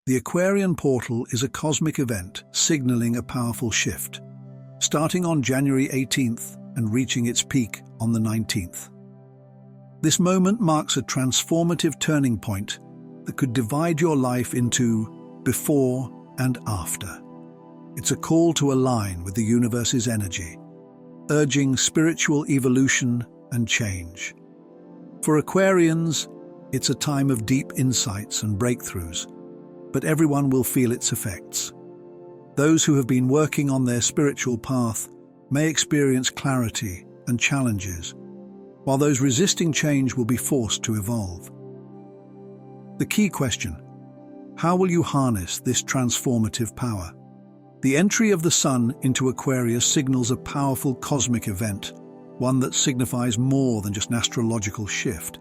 The Aquarian Portal is a cosmic event signaling a powerful shift, starting on January 18th and reaching its peak on the 19th. This moment marks a transformative turning point that could divide your life into before and after. It's a call to align with the universe's energy, urging spiritual evolution and change. For Aquarians, it's a time of deep insights and breakthroughs, but everyone will feel its effects. Those who have been working on their spiritual path may experience clarity and challenges, while those resisting change will be forced to evolve. The key question: how will you harness this transformative power? The entry of the Sun into Aquarius signals a powerful cosmic event, one that signifies more than just an astrological shift.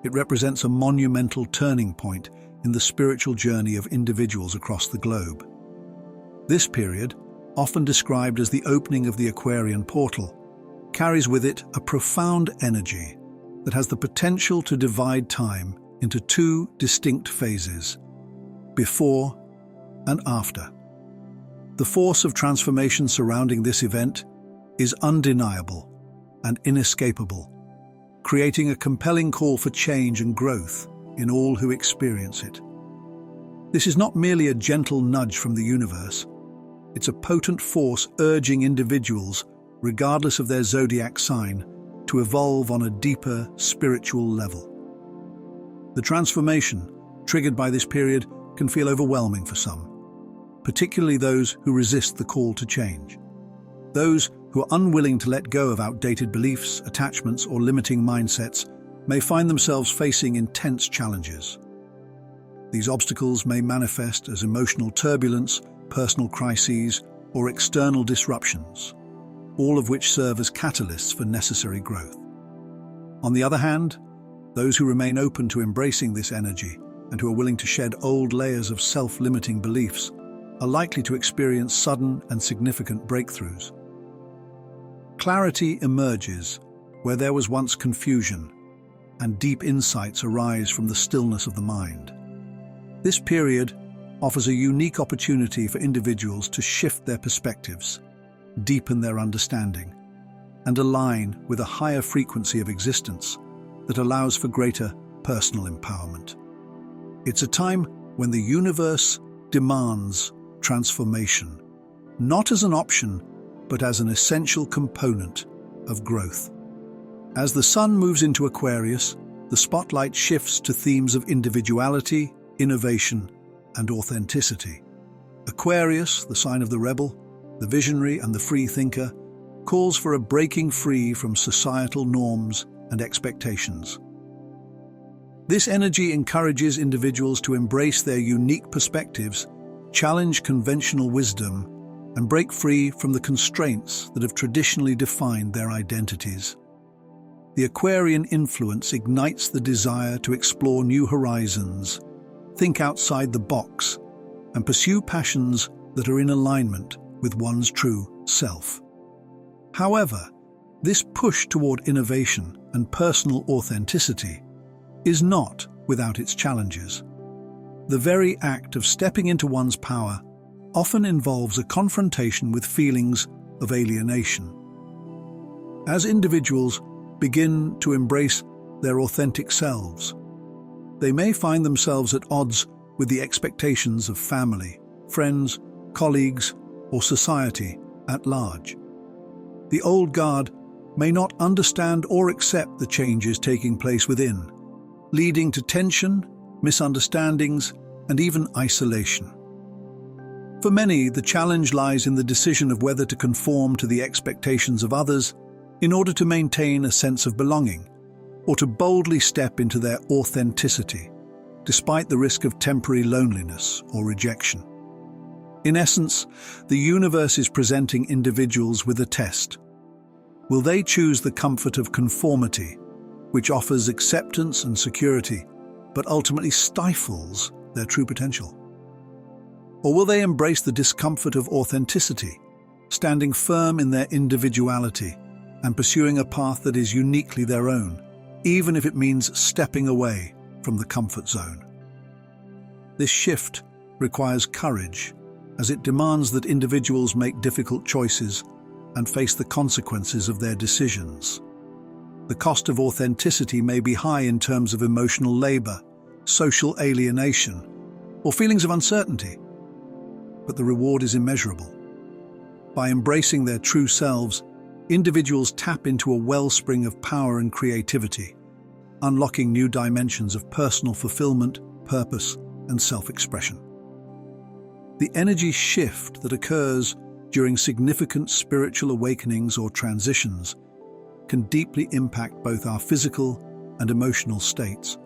It represents a monumental turning point in the spiritual journey of individuals across the globe. This period, often described as the opening of the Aquarian Portal, carries with it a profound energy that has the potential to divide time into two distinct phases: before and after. The force of transformation surrounding this event is undeniable and inescapable, creating a compelling call for change and growth in all who experience it. This is not merely a gentle nudge from the universe. It's a potent force urging individuals, regardless of their zodiac sign, to evolve on a deeper spiritual level. The transformation triggered by this period can feel overwhelming for some, particularly those who resist the call to change. Those who are unwilling to let go of outdated beliefs, attachments, or limiting mindsets may find themselves facing intense challenges. These obstacles may manifest as emotional turbulence, personal crises, or external disruptions, all of which serve as catalysts for necessary growth. On the other hand, those who remain open to embracing this energy and who are willing to shed old layers of self-limiting beliefs are likely to experience sudden and significant breakthroughs. Clarity emerges where there was once confusion, and deep insights arise from the stillness of the mind. This period offers a unique opportunity for individuals to shift their perspectives, deepen their understanding, and align with a higher frequency of existence that allows for greater personal empowerment. It's a time when the universe demands transformation, not as an option, but as an essential component of growth. As the Sun moves into Aquarius, the spotlight shifts to themes of individuality, innovation, and authenticity. Aquarius, the sign of the rebel, the visionary, and the free thinker, calls for a breaking free from societal norms and expectations. This energy encourages individuals to embrace their unique perspectives, challenge conventional wisdom, and break free from the constraints that have traditionally defined their identities. The Aquarian influence ignites the desire to explore new horizons, think outside the box, and pursue passions that are in alignment with one's true self. However, this push toward innovation and personal authenticity is not without its challenges. The very act of stepping into one's power often involves a confrontation with feelings of alienation. As individuals begin to embrace their authentic selves, they may find themselves at odds with the expectations of family, friends, colleagues, or society at large. The old guard may not understand or accept the changes taking place within, leading to tension, misunderstandings, and even isolation. For many, the challenge lies in the decision of whether to conform to the expectations of others in order to maintain a sense of belonging, or to boldly step into their authenticity, despite the risk of temporary loneliness or rejection. In essence, the universe is presenting individuals with a test. Will they choose the comfort of conformity, which offers acceptance and security, but ultimately stifles their true potential? Or will they embrace the discomfort of authenticity, standing firm in their individuality and pursuing a path that is uniquely their own, even if it means stepping away from the comfort zone? This shift requires courage, as it demands that individuals make difficult choices and face the consequences of their decisions. The cost of authenticity may be high in terms of emotional labor, social alienation, or feelings of uncertainty, but the reward is immeasurable. By embracing their true selves, individuals tap into a wellspring of power and creativity, unlocking new dimensions of personal fulfillment, purpose, and self-expression. The energy shift that occurs during significant spiritual awakenings or transitions can deeply impact both our physical and emotional states,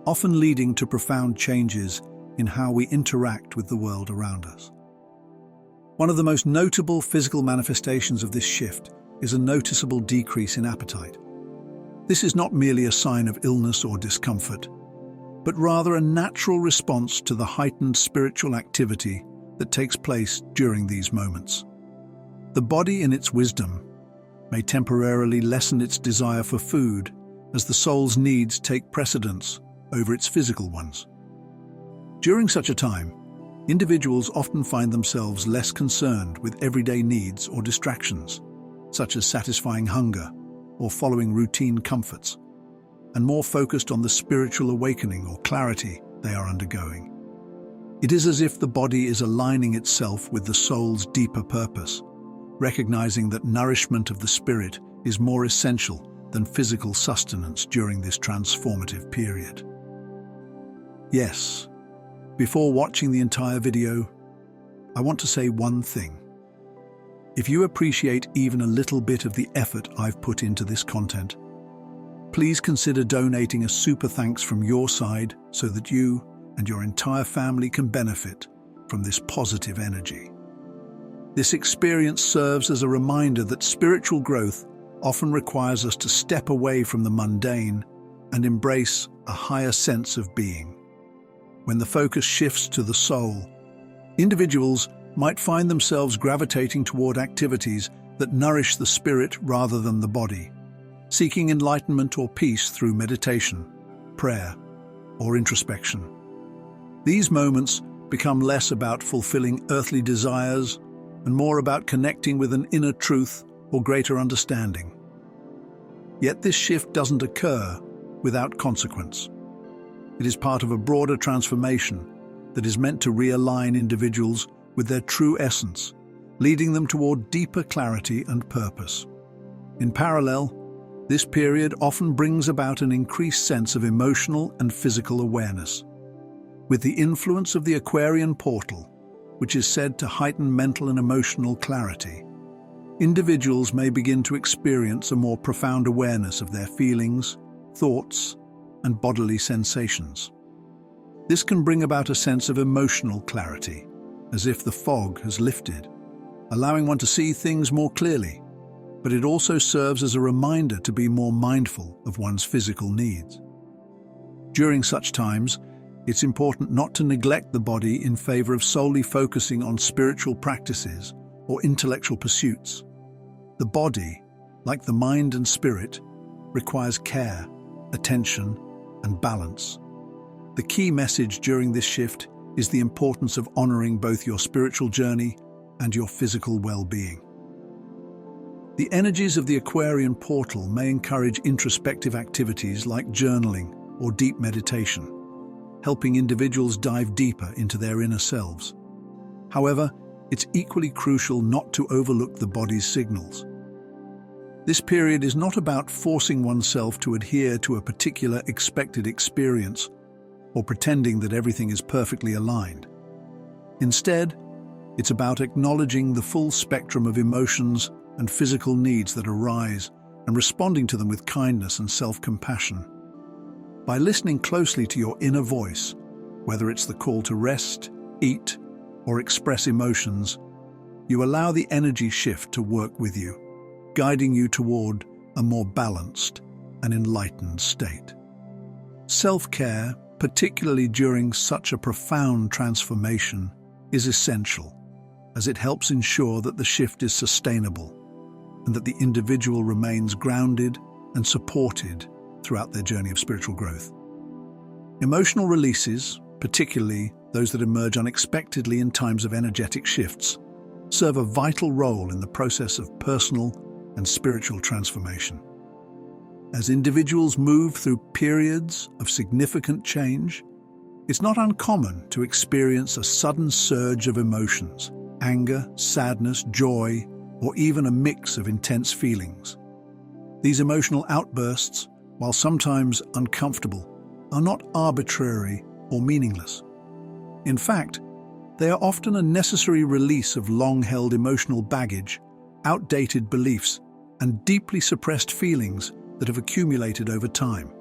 often leading to profound changes in how we interact with the world around us. One of the most notable physical manifestations of this shift is a noticeable decrease in appetite. This is not merely a sign of illness or discomfort, but rather a natural response to the heightened spiritual activity that takes place during these moments. The body, in its wisdom, may temporarily lessen its desire for food as the soul's needs take precedence over its physical ones. During such a time, individuals often find themselves less concerned with everyday needs or distractions, such as satisfying hunger or following routine comforts, and more focused on the spiritual awakening or clarity they are undergoing. It is as if the body is aligning itself with the soul's deeper purpose, recognizing that nourishment of the spirit is more essential than physical sustenance during this transformative period. Yes, before watching the entire video, I want to say one thing. If you appreciate even a little bit of the effort I've put into this content, please consider donating a super thanks from your side so that you and your entire family can benefit from this positive energy. This experience serves as a reminder that spiritual growth often requires us to step away from the mundane and embrace a higher sense of being. When the focus shifts to the soul, individuals might find themselves gravitating toward activities that nourish the spirit rather than the body, seeking enlightenment or peace through meditation, prayer, or introspection. These moments become less about fulfilling earthly desires and more about connecting with an inner truth or greater understanding. Yet this shift doesn't occur without consequence. It is part of a broader transformation that is meant to realign individuals with their true essence, leading them toward deeper clarity and purpose. In parallel, this period often brings about an increased sense of emotional and physical awareness. With the influence of the Aquarian Portal, which is said to heighten mental and emotional clarity, individuals may begin to experience a more profound awareness of their feelings, thoughts, and bodily sensations. This can bring about a sense of emotional clarity, as if the fog has lifted, allowing one to see things more clearly, but it also serves as a reminder to be more mindful of one's physical needs. During such times, it's important not to neglect the body in favor of solely focusing on spiritual practices or intellectual pursuits. The body, like the mind and spirit, requires care, attention, and balance. The key message during this shift is the importance of honoring both your spiritual journey and your physical well-being. The energies of the Aquarian Portal may encourage introspective activities like journaling or deep meditation, helping individuals dive deeper into their inner selves. However, it's equally crucial not to overlook the body's signals. This period is not about forcing oneself to adhere to a particular expected experience or pretending that everything is perfectly aligned. Instead, it's about acknowledging the full spectrum of emotions and physical needs that arise and responding to them with kindness and self-compassion. By listening closely to your inner voice, whether it's the call to rest, eat, or express emotions, you allow the energy shift to work with you, guiding you toward a more balanced and enlightened state. Self-care, particularly during such a profound transformation, is essential, as it helps ensure that the shift is sustainable and that the individual remains grounded and supported throughout their journey of spiritual growth. Emotional releases, particularly those that emerge unexpectedly in times of energetic shifts, serve a vital role in the process of personal and spiritual transformation. As individuals move through periods of significant change, it's not uncommon to experience a sudden surge of emotions, anger, sadness, joy, or even a mix of intense feelings. These emotional outbursts, while sometimes uncomfortable, are not arbitrary or meaningless. In fact, they are often a necessary release of long-held emotional baggage, outdated beliefs, and deeply suppressed feelings that have accumulated over time.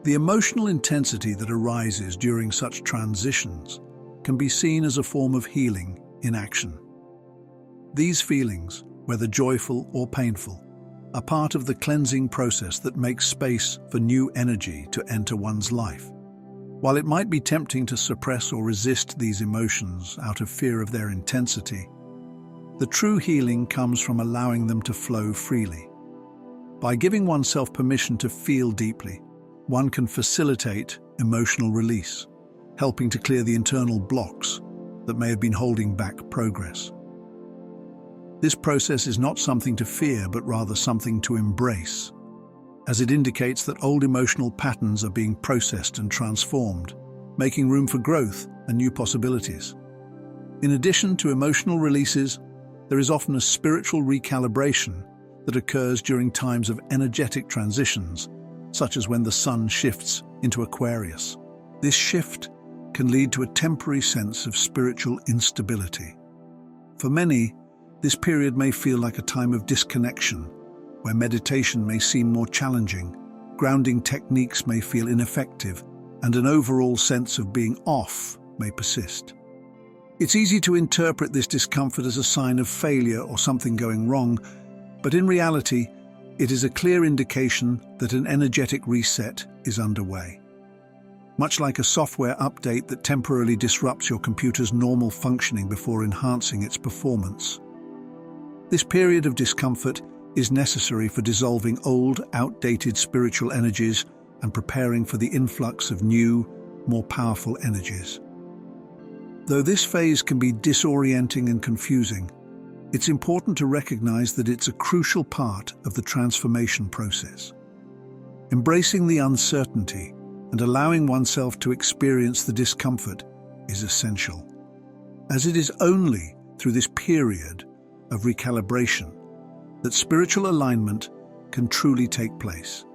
The emotional intensity that arises during such transitions can be seen as a form of healing in action. These feelings, whether joyful or painful, are part of the cleansing process that makes space for new energy to enter one's life. While it might be tempting to suppress or resist these emotions out of fear of their intensity, the true healing comes from allowing them to flow freely. By giving oneself permission to feel deeply, one can facilitate emotional release, helping to clear the internal blocks that may have been holding back progress. This process is not something to fear, but rather something to embrace, as it indicates that old emotional patterns are being processed and transformed, making room for growth and new possibilities. In addition to emotional releases, there is often a spiritual recalibration that occurs during times of energetic transitions, such as when the sun shifts into Aquarius. This shift can lead to a temporary sense of spiritual instability. For many, this period may feel like a time of disconnection, where meditation may seem more challenging, grounding techniques may feel ineffective, and an overall sense of being off may persist. It's easy to interpret this discomfort as a sign of failure or something going wrong, but in reality, it is a clear indication that an energetic reset is underway. Much like a software update that temporarily disrupts your computer's normal functioning before enhancing its performance. This period of discomfort is necessary for dissolving old, outdated spiritual energies and preparing for the influx of new, more powerful energies. Though this phase can be disorienting and confusing, it's important to recognize that it's a crucial part of the transformation process. Embracing the uncertainty and allowing oneself to experience the discomfort is essential, as it is only through this period of recalibration that spiritual alignment can truly take place.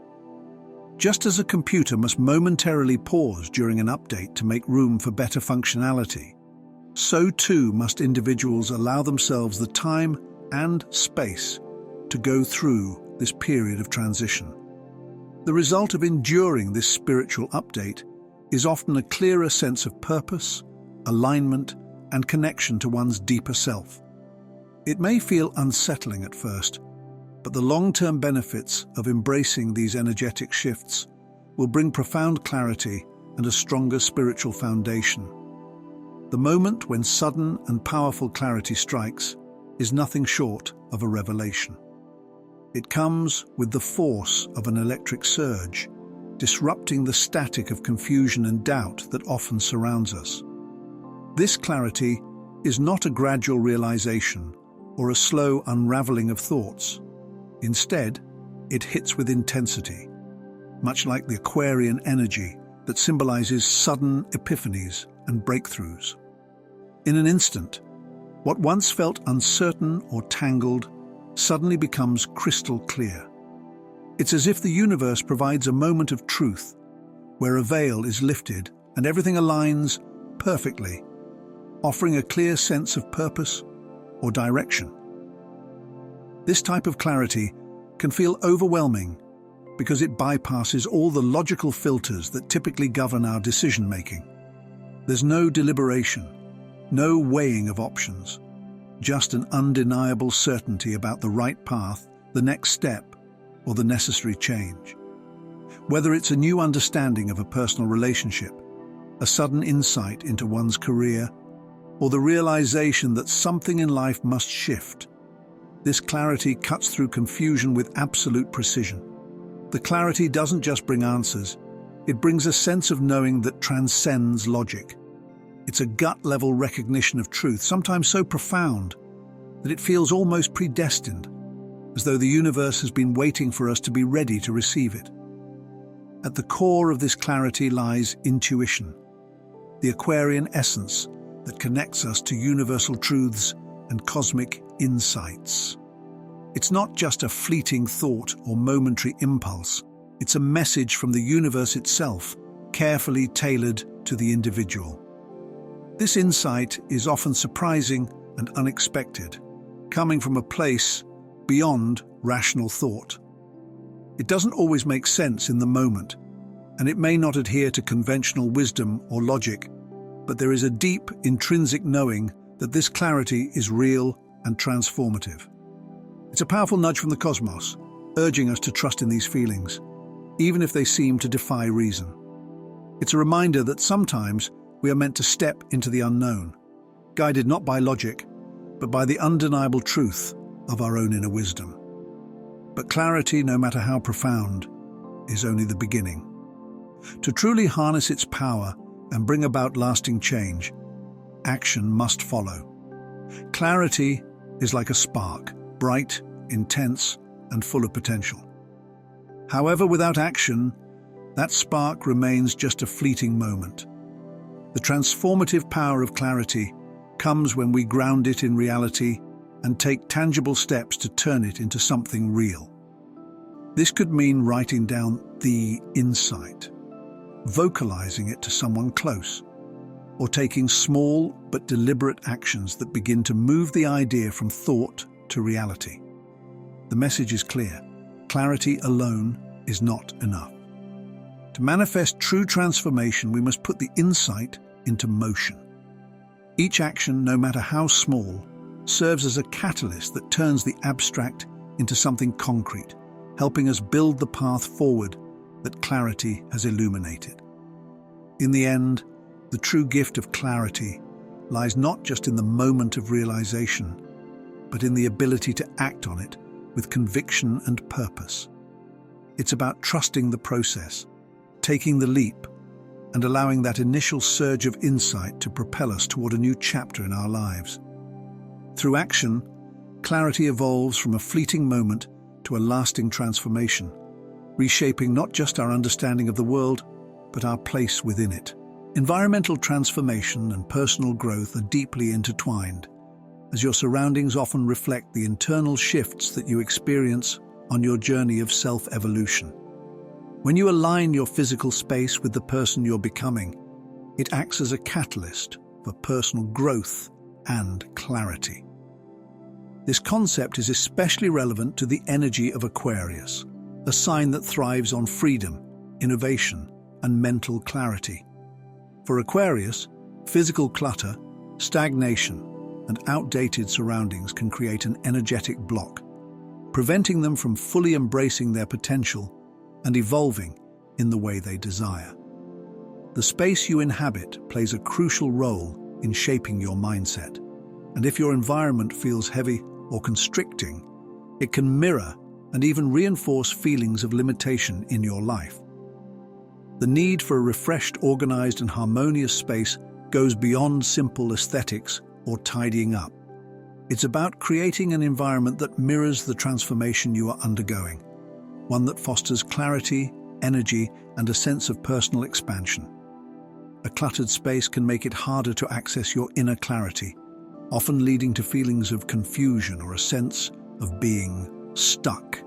Just as a computer must momentarily pause during an update to make room for better functionality, so too must individuals allow themselves the time and space to go through this period of transition. The result of enduring this spiritual update is often a clearer sense of purpose, alignment, and connection to one's deeper self. It may feel unsettling at first, but the long-term benefits of embracing these energetic shifts will bring profound clarity and a stronger spiritual foundation. The moment when sudden and powerful clarity strikes is nothing short of a revelation. It comes with the force of an electric surge, disrupting the static of confusion and doubt that often surrounds us. This clarity is not a gradual realization or a slow unraveling of thoughts. Instead, it hits with intensity, much like the Aquarian energy that symbolizes sudden epiphanies and breakthroughs. In an instant, what once felt uncertain or tangled suddenly becomes crystal clear. It's as if the universe provides a moment of truth, where a veil is lifted and everything aligns perfectly, offering a clear sense of purpose or direction. This type of clarity can feel overwhelming because it bypasses all the logical filters that typically govern our decision-making. There's no deliberation, no weighing of options, just an undeniable certainty about the right path, the next step, or the necessary change. Whether it's a new understanding of a personal relationship, a sudden insight into one's career, or the realization that something in life must shift, this clarity cuts through confusion with absolute precision. The clarity doesn't just bring answers, it brings a sense of knowing that transcends logic. It's a gut-level recognition of truth, sometimes so profound that it feels almost predestined, as though the universe has been waiting for us to be ready to receive it. At the core of this clarity lies intuition, the Aquarian essence that connects us to universal truths and cosmic insights. It's not just a fleeting thought or momentary impulse. It's a message from the universe itself, carefully tailored to the individual. This insight is often surprising and unexpected, coming from a place beyond rational thought. It doesn't always make sense in the moment, and it may not adhere to conventional wisdom or logic, but there is a deep, intrinsic knowing that this clarity is real and transformative. It's a powerful nudge from the cosmos, urging us to trust in these feelings, even if they seem to defy reason. It's a reminder that sometimes we are meant to step into the unknown, guided not by logic, but by the undeniable truth of our own inner wisdom. But clarity, no matter how profound, is only the beginning. To truly harness its power and bring about lasting change, action must follow. Clarity is like a spark, bright, intense, and full of potential. However, without action, that spark remains just a fleeting moment. The transformative power of clarity comes when we ground it in reality and take tangible steps to turn it into something real. This could mean writing down the insight, vocalizing it to someone close, or taking small but deliberate actions that begin to move the idea from thought to reality. The message is clear: clarity alone is not enough. To manifest true transformation, we must put the insight into motion. Each action, no matter how small, serves as a catalyst that turns the abstract into something concrete, helping us build the path forward that clarity has illuminated. In the end, the true gift of clarity lies not just in the moment of realization, but in the ability to act on it with conviction and purpose. It's about trusting the process, taking the leap, and allowing that initial surge of insight to propel us toward a new chapter in our lives. Through action, clarity evolves from a fleeting moment to a lasting transformation, reshaping not just our understanding of the world, but our place within it. Environmental transformation and personal growth are deeply intertwined, as your surroundings often reflect the internal shifts that you experience on your journey of self-evolution. When you align your physical space with the person you're becoming, it acts as a catalyst for personal growth and clarity. This concept is especially relevant to the energy of Aquarius, a sign that thrives on freedom, innovation, and mental clarity. For Aquarius, physical clutter, stagnation, and outdated surroundings can create an energetic block, preventing them from fully embracing their potential and evolving in the way they desire. The space you inhabit plays a crucial role in shaping your mindset, and if your environment feels heavy or constricting, it can mirror and even reinforce feelings of limitation in your life. The need for a refreshed, organized, and harmonious space goes beyond simple aesthetics or tidying up. It's about creating an environment that mirrors the transformation you are undergoing, one that fosters clarity, energy, and a sense of personal expansion. A cluttered space can make it harder to access your inner clarity, often leading to feelings of confusion or a sense of being stuck.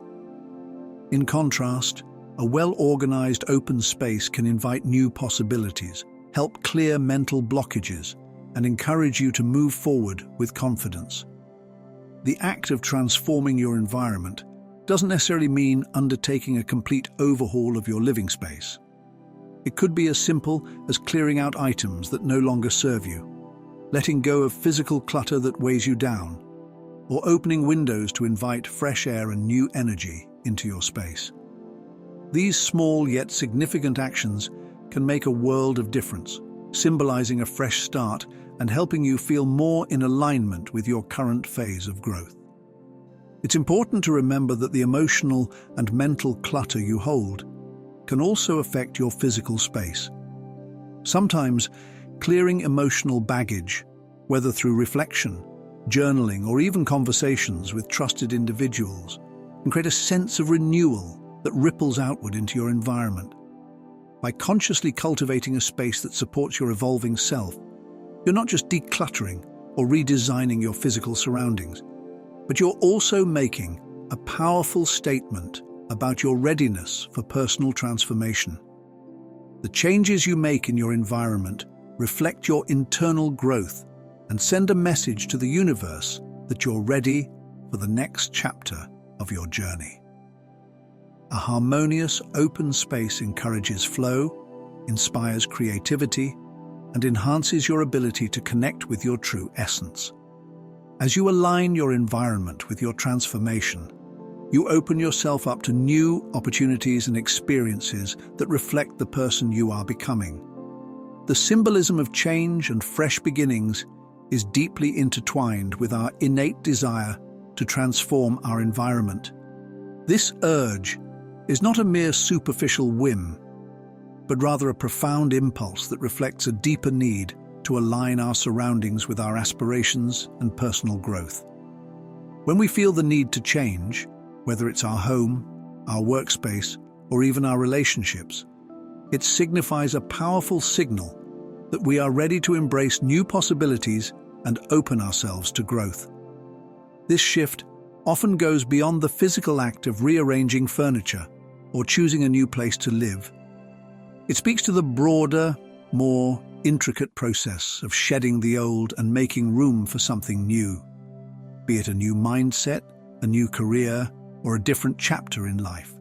In contrast, a well-organized open space can invite new possibilities, help clear mental blockages, and encourage you to move forward with confidence. The act of transforming your environment doesn't necessarily mean undertaking a complete overhaul of your living space. It could be as simple as clearing out items that no longer serve you, letting go of physical clutter that weighs you down, or opening windows to invite fresh air and new energy into your space. These small yet significant actions can make a world of difference, symbolizing a fresh start and helping you feel more in alignment with your current phase of growth. It's important to remember that the emotional and mental clutter you hold can also affect your physical space. Sometimes Clearing emotional baggage, whether through reflection, journaling, or even conversations with trusted individuals, can create a sense of renewal that ripples outward into your environment. By consciously cultivating a space that supports your evolving self, you're not just decluttering or redesigning your physical surroundings, but you're also making a powerful statement about your readiness for personal transformation. The changes you make in your environment reflect your internal growth and send a message to the universe that you're ready for the next chapter of your journey. A harmonious, open space encourages flow, inspires creativity, and enhances your ability to connect with your true essence. As you align your environment with your transformation, you open yourself up to new opportunities and experiences that reflect the person you are becoming. The symbolism of change and fresh beginnings is deeply intertwined with our innate desire to transform our environment. This urge is not a mere superficial whim, but rather a profound impulse that reflects a deeper need to align our surroundings with our aspirations and personal growth. When we feel the need to change, whether it's our home, our workspace, or even our relationships, it signifies a powerful signal that we are ready to embrace new possibilities and open ourselves to growth. This shift often goes beyond the physical act of rearranging furniture or choosing a new place to live. It speaks to the broader, more intricate process of shedding the old and making room for something new, be it a new mindset, a new career, or a different chapter in life.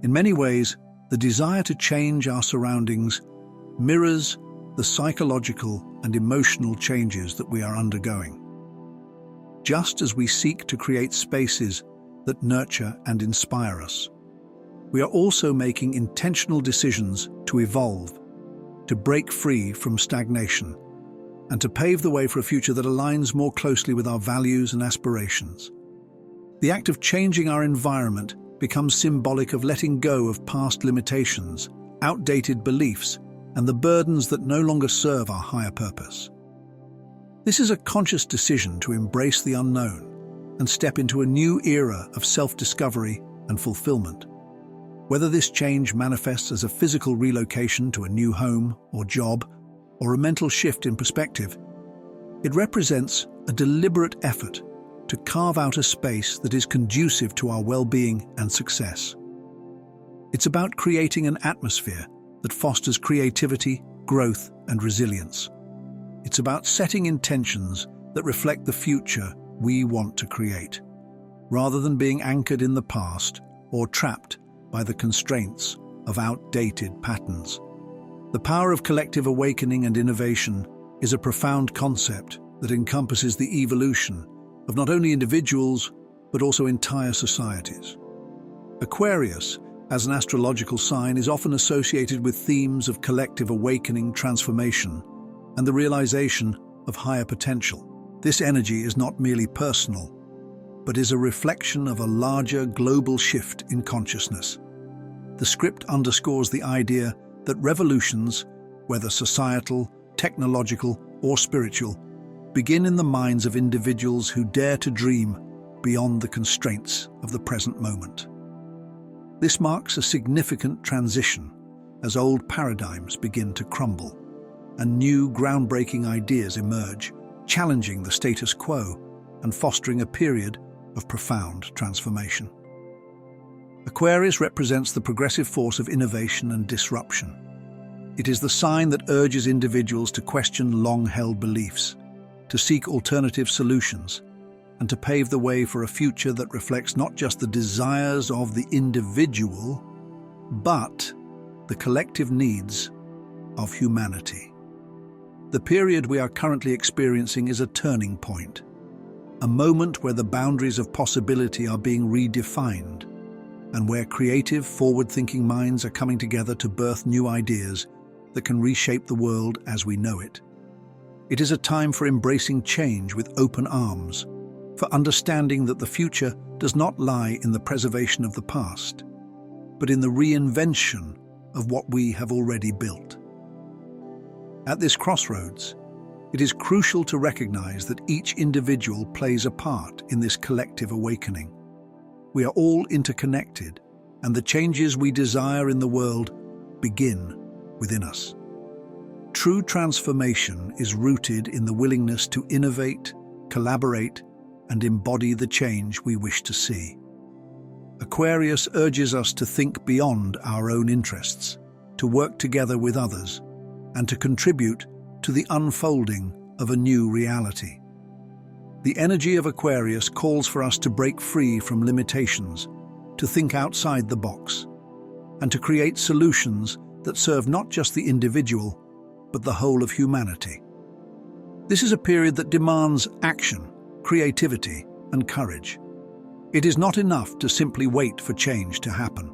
In many ways, the desire to change our surroundings mirrors the psychological and emotional changes that we are undergoing. Just as we seek to create spaces that nurture and inspire us, we are also making intentional decisions to evolve, to break free from stagnation, and to pave the way for a future that aligns more closely with our values and aspirations. The act of changing our environment becomes symbolic of letting go of past limitations, outdated beliefs, and the burdens that no longer serve our higher purpose. This is a conscious decision to embrace the unknown and step into a new era of self-discovery and fulfillment. Whether this change manifests as a physical relocation to a new home or job, or a mental shift in perspective, it represents a deliberate effort to carve out a space that is conducive to our well-being and success. It's about creating an atmosphere that fosters creativity, growth, and resilience. It's about setting intentions that reflect the future we want to create, rather than being anchored in the past or trapped by the constraints of outdated patterns. The power of collective awakening and innovation is a profound concept that encompasses the evolution of not only individuals, but also entire societies. Aquarius, as an astrological sign, is often associated with themes of collective awakening, transformation, and the realization of higher potential. This energy is not merely personal, but is a reflection of a larger global shift in consciousness. The script underscores the idea that revolutions, whether societal, technological, or spiritual, begin in the minds of individuals who dare to dream beyond the constraints of the present moment. This marks a significant transition as old paradigms begin to crumble and new groundbreaking ideas emerge, challenging the status quo and fostering a period of profound transformation. Aquarius represents the progressive force of innovation and disruption. It is the sign that urges individuals to question long-held beliefs, to seek alternative solutions, and to pave the way for a future that reflects not just the desires of the individual, but the collective needs of humanity. The period we are currently experiencing is a turning point, a moment where the boundaries of possibility are being redefined, and where creative, forward-thinking minds are coming together to birth new ideas that can reshape the world as we know it. It is a time for embracing change with open arms, for understanding that the future does not lie in the preservation of the past, but in the reinvention of what we have already built. At this crossroads, it is crucial to recognize that each individual plays a part in this collective awakening. We are all interconnected, and the changes we desire in the world begin within us. True transformation is rooted in the willingness to innovate, collaborate, and embody the change we wish to see. Aquarius urges us to think beyond our own interests, to work together with others, and to contribute to the unfolding of a new reality. The energy of Aquarius calls for us to break free from limitations, to think outside the box, and to create solutions that serve not just the individual, but the whole of humanity. This is a period that demands action, creativity, and courage. It is not enough to simply wait for change to happen.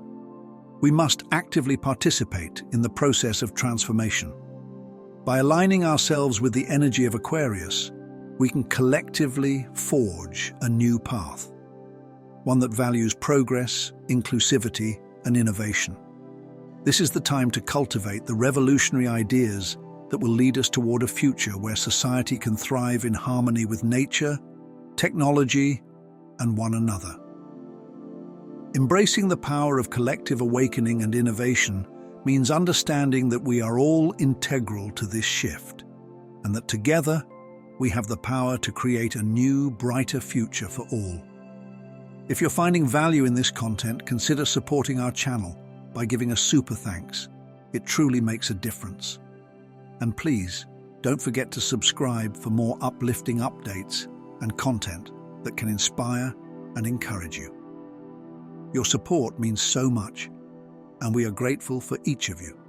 We must actively participate in the process of transformation. By aligning ourselves with the energy of Aquarius, we can collectively forge a new path, one that values progress, inclusivity, and innovation. This is the time to cultivate the revolutionary ideas that will lead us toward a future where society can thrive in harmony with nature, technology, and one another. Embracing the power of collective awakening and innovation means understanding that we are all integral to this shift, and that together we have the power to create a new, brighter future for all. If you're finding value in this content, consider supporting our channel by giving a super thanks. It truly makes a difference. And please, don't forget to subscribe for more uplifting updates and content that can inspire and encourage you. Your support means so much, and we are grateful for each of you.